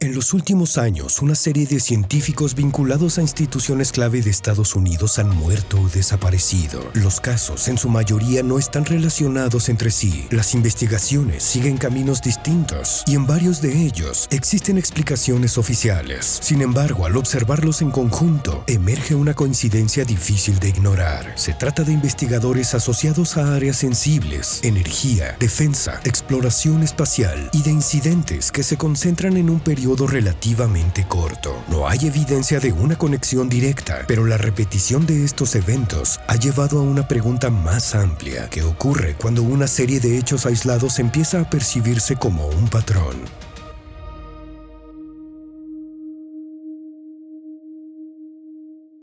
En los últimos años, una serie de científicos vinculados a instituciones clave de Estados Unidos han muerto o desaparecido. Los casos, en su mayoría, no están relacionados entre sí. Las investigaciones siguen caminos distintos y en varios de ellos existen explicaciones oficiales. Sin embargo, al observarlos en conjunto, emerge una coincidencia difícil de ignorar. Se trata de investigadores asociados a áreas sensibles, energía, defensa, exploración espacial y de incidentes que se concentran en un periodo relativamente corto. No hay evidencia de una conexión directa, pero la repetición de estos eventos ha llevado a una pregunta más amplia. ¿Qué ocurre cuando una serie de hechos aislados empieza a percibirse como un patrón?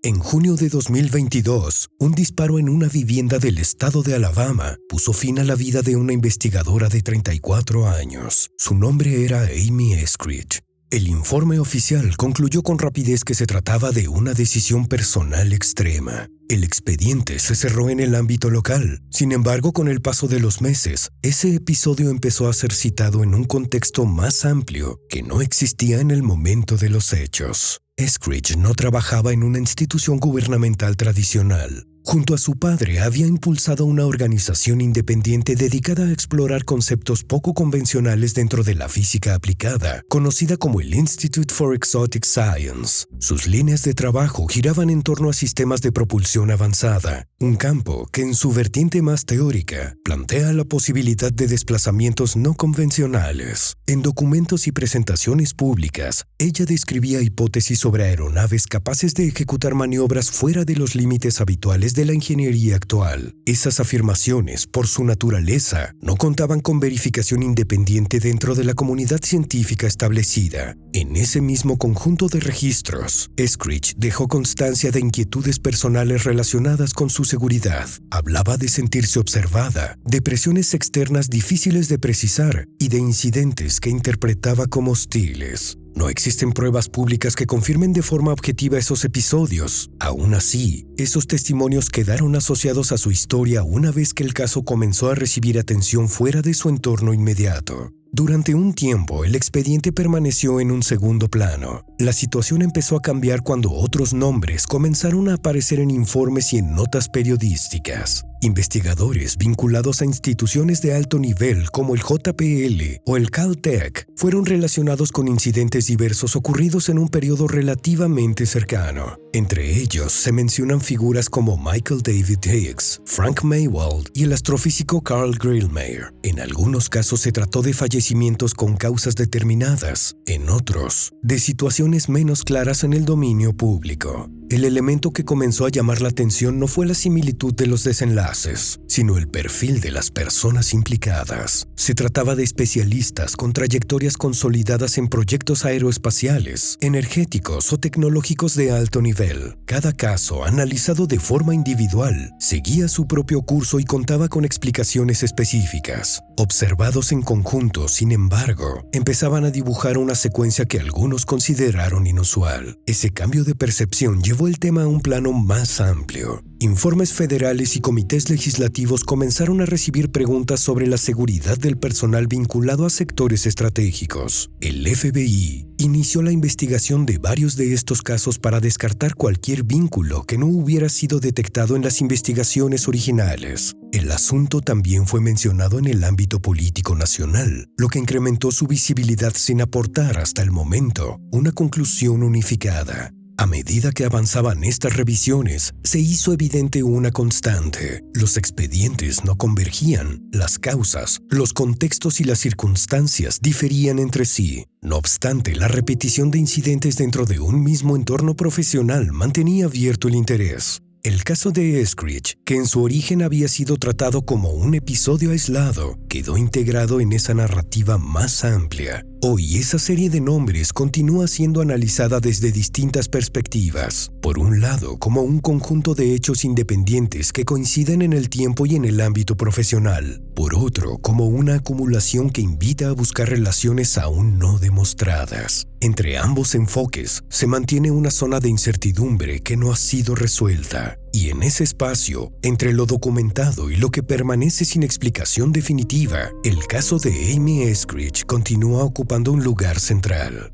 En junio de 2022, un disparo en una vivienda del estado de Alabama puso fin a la vida de una investigadora de 34 años. Su nombre era Amy Eskridge. El informe oficial concluyó con rapidez que se trataba de una decisión personal extrema. El expediente se cerró en el ámbito local. Sin embargo, con el paso de los meses, ese episodio empezó a ser citado en un contexto más amplio que no existía en el momento de los hechos. Eskridge no trabajaba en una institución gubernamental tradicional. Junto a su padre, había impulsado una organización independiente dedicada a explorar conceptos poco convencionales dentro de la física aplicada, conocida como el Institute for Exotic Science. Sus líneas de trabajo giraban en torno a sistemas de propulsión avanzada, un campo que en su vertiente más teórica plantea la posibilidad de desplazamientos no convencionales. En documentos y presentaciones públicas, ella describía hipótesis sobre aeronaves capaces de ejecutar maniobras fuera de los límites habituales de la ingeniería actual. Esas afirmaciones, por su naturaleza, no contaban con verificación independiente dentro de la comunidad científica establecida. En ese mismo conjunto de registros, Eskridge dejó constancia de inquietudes personales relacionadas con su seguridad. Hablaba de sentirse observada, de presiones externas difíciles de precisar y de incidentes que interpretaba como hostiles. No existen pruebas públicas que confirmen de forma objetiva esos episodios. Aún así, esos testimonios quedaron asociados a su historia una vez que el caso comenzó a recibir atención fuera de su entorno inmediato. Durante un tiempo, el expediente permaneció en un segundo plano. La situación empezó a cambiar cuando otros nombres comenzaron a aparecer en informes y en notas periodísticas. Investigadores vinculados a instituciones de alto nivel como el JPL o el Caltech fueron relacionados con incidentes diversos ocurridos en un periodo relativamente cercano. Entre ellos se mencionan figuras como Michael David Higgs, Frank Maywald y el astrofísico Carl Grillmeier. En algunos casos se trató de fallecimientos con causas determinadas, en otros, de situaciones menos claras en el dominio público. El elemento que comenzó a llamar la atención no fue la similitud de los desenlaces, sino el perfil de las personas implicadas. Se trataba de especialistas con trayectorias consolidadas en proyectos aeroespaciales, energéticos o tecnológicos de alto nivel. Cada caso, analizado de forma individual, seguía su propio curso y contaba con explicaciones específicas. Observados en conjunto, sin embargo, empezaban a dibujar una secuencia que algunos consideraron inusual. Ese cambio de percepción llevó el tema a un plano más amplio. Informes federales y comités legislativos comenzaron a recibir preguntas sobre la seguridad del personal vinculado a sectores estratégicos. El FBI inició la investigación de varios de estos casos para descartar cualquier vínculo que no hubiera sido detectado en las investigaciones originales. El asunto también fue mencionado en el ámbito político nacional, lo que incrementó su visibilidad sin aportar hasta el momento una conclusión unificada. A medida que avanzaban estas revisiones, se hizo evidente una constante. Los expedientes no convergían, las causas, los contextos y las circunstancias diferían entre sí. No obstante, la repetición de incidentes dentro de un mismo entorno profesional mantenía abierto el interés. El caso de Eskridge, que en su origen había sido tratado como un episodio aislado, quedó integrado en esa narrativa más amplia. Hoy esa serie de nombres continúa siendo analizada desde distintas perspectivas. Por un lado, como un conjunto de hechos independientes que coinciden en el tiempo y en el ámbito profesional. Por otro, como una acumulación que invita a buscar relaciones aún no demostradas. Entre ambos enfoques se mantiene una zona de incertidumbre que no ha sido resuelta. Y en ese espacio, entre lo documentado y lo que permanece sin explicación definitiva, el caso de Amy Eskridge continúa ocupando un lugar central.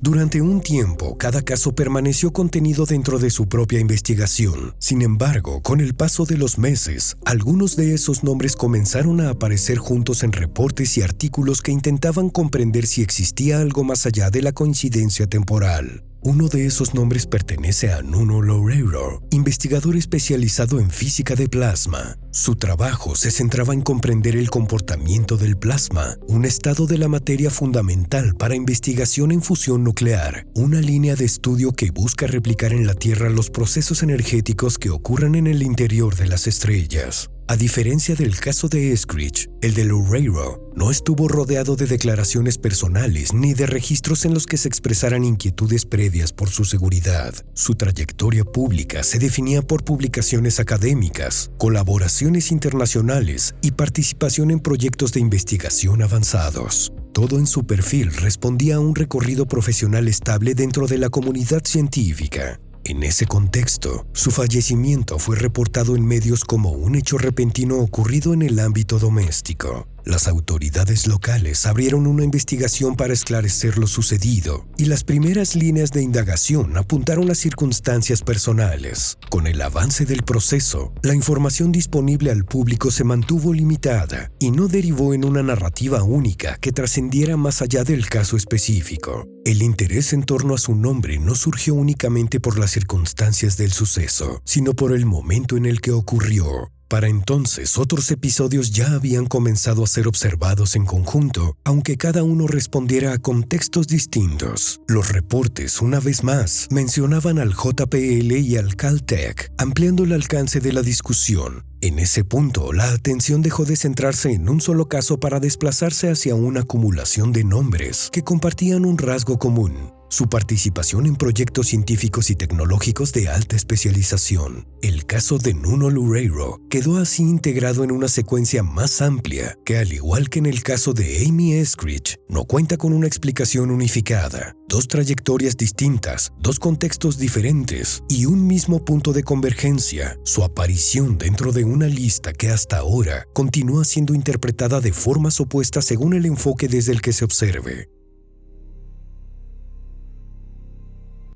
Durante un tiempo, cada caso permaneció contenido dentro de su propia investigación. Sin embargo, con el paso de los meses, algunos de esos nombres comenzaron a aparecer juntos en reportes y artículos que intentaban comprender si existía algo más allá de la coincidencia temporal. Uno de esos nombres pertenece a Nuno Loureiro, investigador especializado en física de plasma. Su trabajo se centraba en comprender el comportamiento del plasma, un estado de la materia fundamental para investigación en fusión nuclear, una línea de estudio que busca replicar en la Tierra los procesos energéticos que ocurren en el interior de las estrellas. A diferencia del caso de Eskridge, el de Loureiro no estuvo rodeado de declaraciones personales ni de registros en los que se expresaran inquietudes previas por su seguridad. Su trayectoria pública se definía por publicaciones académicas, colaboraciones internacionales y participación en proyectos de investigación avanzados. Todo en su perfil respondía a un recorrido profesional estable dentro de la comunidad científica. En ese contexto, su fallecimiento fue reportado en medios como un hecho repentino ocurrido en el ámbito doméstico. Las autoridades locales abrieron una investigación para esclarecer lo sucedido, y las primeras líneas de indagación apuntaron a circunstancias personales. Con el avance del proceso, la información disponible al público se mantuvo limitada y no derivó en una narrativa única que trascendiera más allá del caso específico. El interés en torno a su nombre no surgió únicamente por las circunstancias del suceso, sino por el momento en el que ocurrió. Para entonces, otros episodios ya habían comenzado a ser observados en conjunto, aunque cada uno respondiera a contextos distintos. Los reportes, una vez más, mencionaban al JPL y al Caltech, ampliando el alcance de la discusión. En ese punto, la atención dejó de centrarse en un solo caso para desplazarse hacia una acumulación de nombres que compartían un rasgo común: su participación en proyectos científicos y tecnológicos de alta especialización. El caso de Nuno Loureiro quedó así integrado en una secuencia más amplia que, al igual que en el caso de Amy Eskridge, no cuenta con una explicación unificada. Dos trayectorias distintas, dos contextos diferentes y un mismo punto de convergencia: su aparición dentro de una lista que hasta ahora continúa siendo interpretada de formas opuestas según el enfoque desde el que se observe.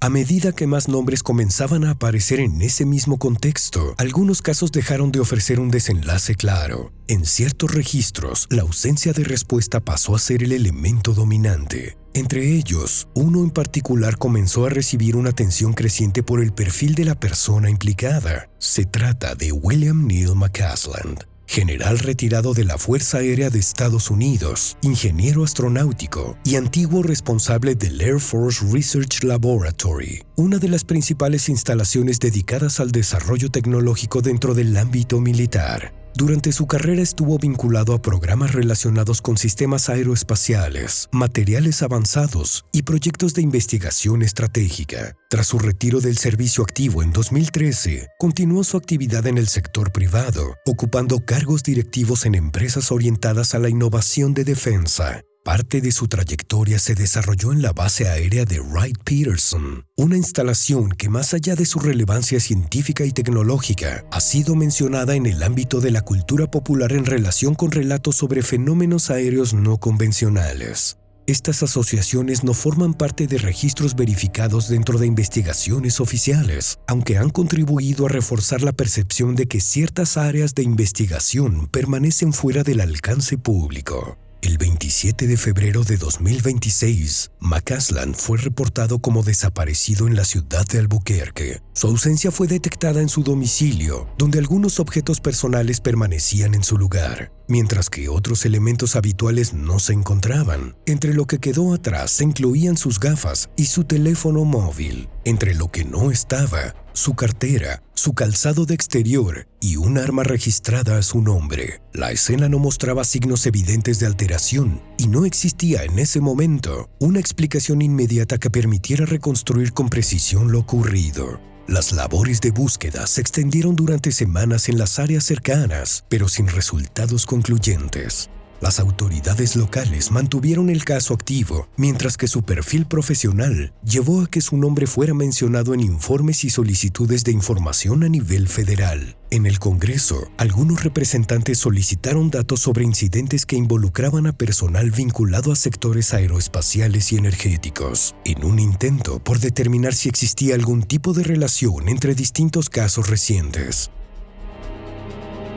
A medida que más nombres comenzaban a aparecer en ese mismo contexto, algunos casos dejaron de ofrecer un desenlace claro. En ciertos registros, la ausencia de respuesta pasó a ser el elemento dominante. Entre ellos, uno en particular comenzó a recibir una atención creciente por el perfil de la persona implicada. Se trata de William Neil McCasland, general retirado de la Fuerza Aérea de Estados Unidos, ingeniero astronáutico y antiguo responsable del Air Force Research Laboratory, una de las principales instalaciones dedicadas al desarrollo tecnológico dentro del ámbito militar. Durante su carrera estuvo vinculado a programas relacionados con sistemas aeroespaciales, materiales avanzados y proyectos de investigación estratégica. Tras su retiro del servicio activo en 2013, continuó su actividad en el sector privado, ocupando cargos directivos en empresas orientadas a la innovación de defensa. Parte de su trayectoria se desarrolló en la base aérea de Wright-Patterson, una instalación que, más allá de su relevancia científica y tecnológica, ha sido mencionada en el ámbito de la cultura popular en relación con relatos sobre fenómenos aéreos no convencionales. Estas asociaciones no forman parte de registros verificados dentro de investigaciones oficiales, aunque han contribuido a reforzar la percepción de que ciertas áreas de investigación permanecen fuera del alcance público. El 27 de febrero de 2026, McCasland fue reportado como desaparecido en la ciudad de Albuquerque. Su ausencia fue detectada en su domicilio, donde algunos objetos personales permanecían en su lugar, mientras que otros elementos habituales no se encontraban. Entre lo que quedó atrás se incluían sus gafas y su teléfono móvil. Entre lo que no estaba, su cartera, su calzado de exterior y un arma registrada a su nombre. La escena no mostraba signos evidentes de alteración y no existía en ese momento una explicación inmediata que permitiera reconstruir con precisión lo ocurrido. Las labores de búsqueda se extendieron durante semanas en las áreas cercanas, pero sin resultados concluyentes. Las autoridades locales mantuvieron el caso activo, mientras que su perfil profesional llevó a que su nombre fuera mencionado en informes y solicitudes de información a nivel federal. En el Congreso, algunos representantes solicitaron datos sobre incidentes que involucraban a personal vinculado a sectores aeroespaciales y energéticos, en un intento por determinar si existía algún tipo de relación entre distintos casos recientes.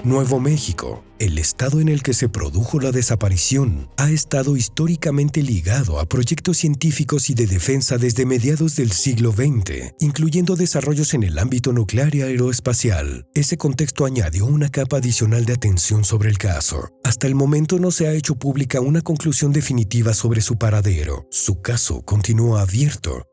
Nuevo México, el estado en el que se produjo la desaparición, ha estado históricamente ligado a proyectos científicos y de defensa desde mediados del siglo XX, incluyendo desarrollos en el ámbito nuclear y aeroespacial. Ese contexto añadió una capa adicional de atención sobre el caso. Hasta el momento no se ha hecho pública una conclusión definitiva sobre su paradero. Su caso continúa abierto.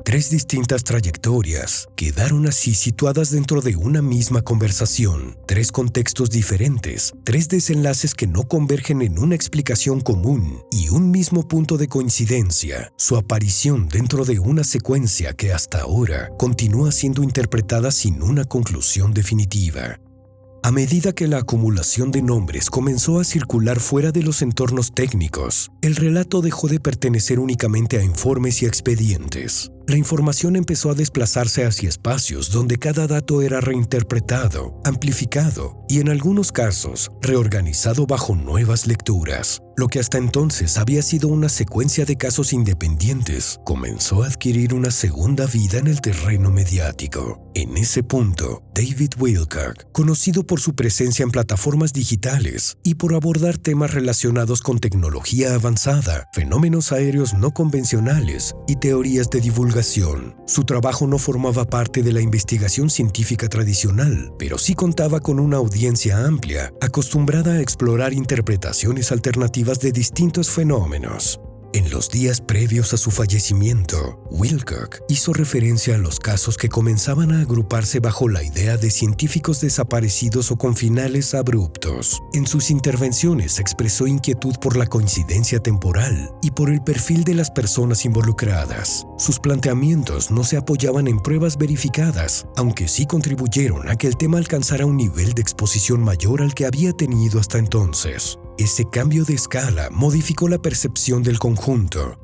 3 distintas trayectorias quedaron así situadas dentro de una misma conversación, 3 contextos diferentes, 3 desenlaces que no convergen en una explicación común y un mismo punto de coincidencia, su aparición dentro de una secuencia que hasta ahora continúa siendo interpretada sin una conclusión definitiva. A medida que la acumulación de nombres comenzó a circular fuera de los entornos técnicos, el relato dejó de pertenecer únicamente a informes y expedientes. La información empezó a desplazarse hacia espacios donde cada dato era reinterpretado, amplificado y en algunos casos reorganizado bajo nuevas lecturas. Lo que hasta entonces había sido una secuencia de casos independientes comenzó a adquirir una segunda vida en el terreno mediático. En ese punto, David Wilcock, conocido por su presencia en plataformas digitales y por abordar temas relacionados con tecnología avanzada, fenómenos aéreos no convencionales y teorías de divulgación. Su trabajo no formaba parte de la investigación científica tradicional, pero sí contaba con una audiencia amplia, acostumbrada a explorar interpretaciones alternativas de distintos fenómenos. En los días previos a su fallecimiento, Wilcock hizo referencia a los casos que comenzaban a agruparse bajo la idea de científicos desaparecidos o con finales abruptos. En sus intervenciones expresó inquietud por la coincidencia temporal y por el perfil de las personas involucradas. Sus planteamientos no se apoyaban en pruebas verificadas, aunque sí contribuyeron a que el tema alcanzara un nivel de exposición mayor al que había tenido hasta entonces. Ese cambio de escala modificó la percepción del conjunto.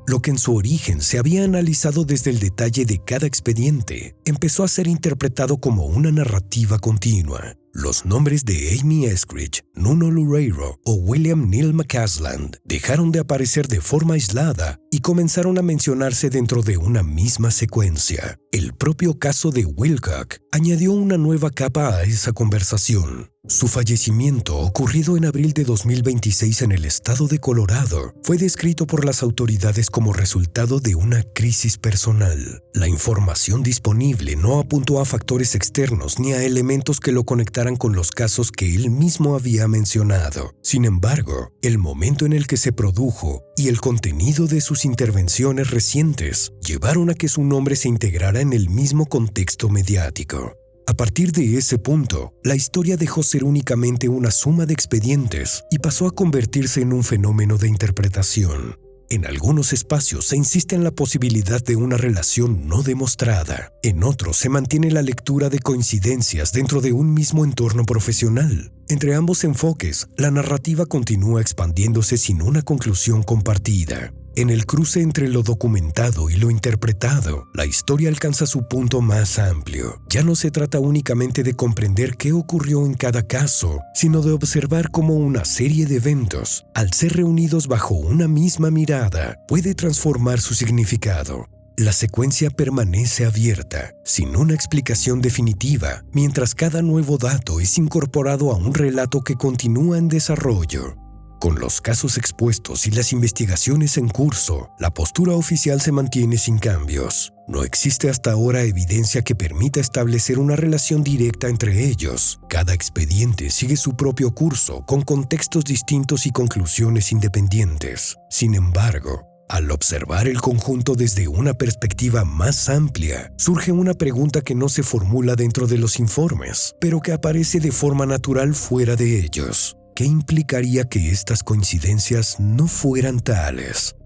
Lo que en su origen se había analizado desde el detalle de cada expediente, empezó a ser interpretado como una narrativa continua. Los nombres de Amy Eskridge, Nuno Loureiro o William Neil McCasland dejaron de aparecer de forma aislada y comenzaron a mencionarse dentro de una misma secuencia. El propio caso de Wilcock añadió una nueva capa a esa conversación. Su fallecimiento, ocurrido en abril de 2026 en el estado de Colorado, fue descrito por las autoridades como resultado de una crisis personal. La información disponible no apuntó a factores externos ni a elementos que lo conectaran con los casos que él mismo había mencionado. Sin embargo, el momento en el que se produjo y el contenido de sus intervenciones recientes llevaron a que su nombre se integrara en el mismo contexto mediático. A partir de ese punto, la historia dejó ser únicamente una suma de expedientes y pasó a convertirse en un fenómeno de interpretación. En algunos espacios se insiste en la posibilidad de una relación no demostrada. En otros se mantiene la lectura de coincidencias dentro de un mismo entorno profesional. Entre ambos enfoques, la narrativa continúa expandiéndose sin una conclusión compartida. En el cruce entre lo documentado y lo interpretado, la historia alcanza su punto más amplio. Ya no se trata únicamente de comprender qué ocurrió en cada caso, sino de observar cómo una serie de eventos, al ser reunidos bajo una misma mirada, puede transformar su significado. La secuencia permanece abierta, sin una explicación definitiva, mientras cada nuevo dato es incorporado a un relato que continúa en desarrollo. Con los casos expuestos y las investigaciones en curso, la postura oficial se mantiene sin cambios. No existe hasta ahora evidencia que permita establecer una relación directa entre ellos. Cada expediente sigue su propio curso, con contextos distintos y conclusiones independientes. Sin embargo, al observar el conjunto desde una perspectiva más amplia, surge una pregunta que no se formula dentro de los informes, pero que aparece de forma natural fuera de ellos. ¿Qué implicaría que estas coincidencias no fueran tales?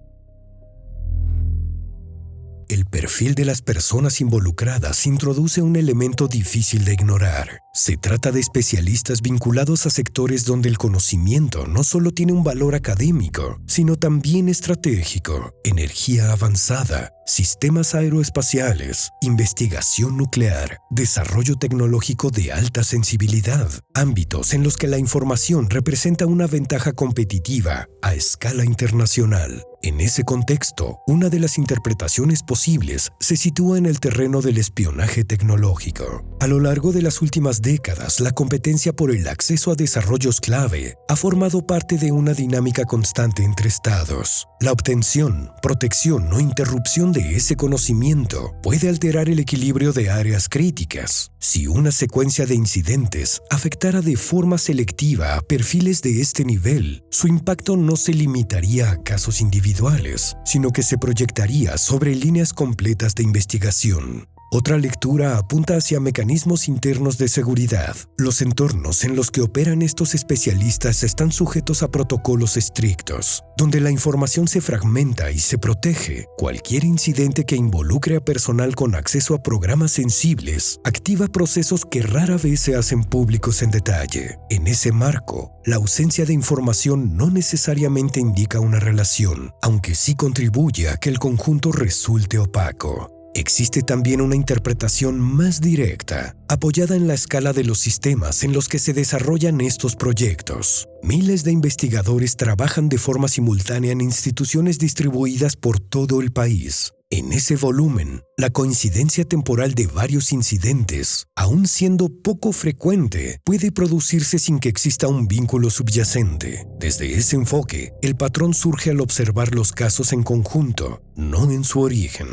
El perfil de las personas involucradas introduce un elemento difícil de ignorar. Se trata de especialistas vinculados a sectores donde el conocimiento no solo tiene un valor académico, sino también estratégico: energía avanzada, sistemas aeroespaciales, investigación nuclear, desarrollo tecnológico de alta sensibilidad, ámbitos en los que la información representa una ventaja competitiva a escala internacional. En ese contexto, una de las interpretaciones posibles se sitúa en el terreno del espionaje tecnológico. A lo largo de las últimas décadas, la competencia por el acceso a desarrollos clave ha formado parte de una dinámica constante entre estados. La obtención, protección o interrupción de ese conocimiento puede alterar el equilibrio de áreas críticas. Si una secuencia de incidentes afectara de forma selectiva a perfiles de este nivel, su impacto no se limitaría a casos individuales, sino que se proyectaría sobre líneas completas de investigación. Otra lectura apunta hacia mecanismos internos de seguridad. Los entornos en los que operan estos especialistas están sujetos a protocolos estrictos, donde la información se fragmenta y se protege. Cualquier incidente que involucre a personal con acceso a programas sensibles activa procesos que rara vez se hacen públicos en detalle. En ese marco, la ausencia de información no necesariamente indica una relación, aunque sí contribuye a que el conjunto resulte opaco. Existe también una interpretación más directa, apoyada en la escala de los sistemas en los que se desarrollan estos proyectos. Miles de investigadores trabajan de forma simultánea en instituciones distribuidas por todo el país. En ese volumen, la coincidencia temporal de varios incidentes, aun siendo poco frecuente, puede producirse sin que exista un vínculo subyacente. Desde ese enfoque, el patrón surge al observar los casos en conjunto, no en su origen.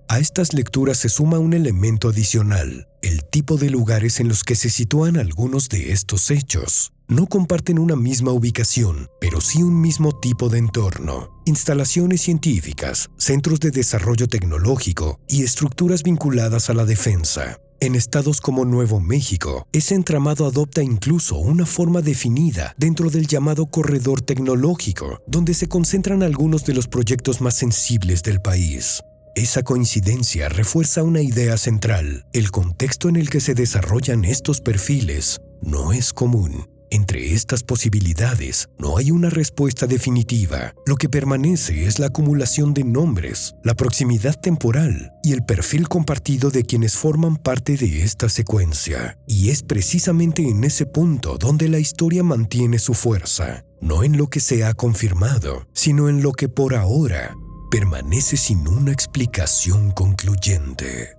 A estas lecturas se suma un elemento adicional: el tipo de lugares en los que se sitúan algunos de estos hechos. No comparten una misma ubicación, pero sí un mismo tipo de entorno. Instalaciones científicas, centros de desarrollo tecnológico y estructuras vinculadas a la defensa. En estados como Nuevo México, ese entramado adopta incluso una forma definida dentro del llamado corredor tecnológico, donde se concentran algunos de los proyectos más sensibles del país. Esa coincidencia refuerza una idea central: el contexto en el que se desarrollan estos perfiles no es común. Entre estas posibilidades no hay una respuesta definitiva. Lo que permanece es la acumulación de nombres, la proximidad temporal y el perfil compartido de quienes forman parte de esta secuencia. Y es precisamente en ese punto donde la historia mantiene su fuerza, no en lo que se ha confirmado, sino en lo que por ahora permanece sin una explicación concluyente.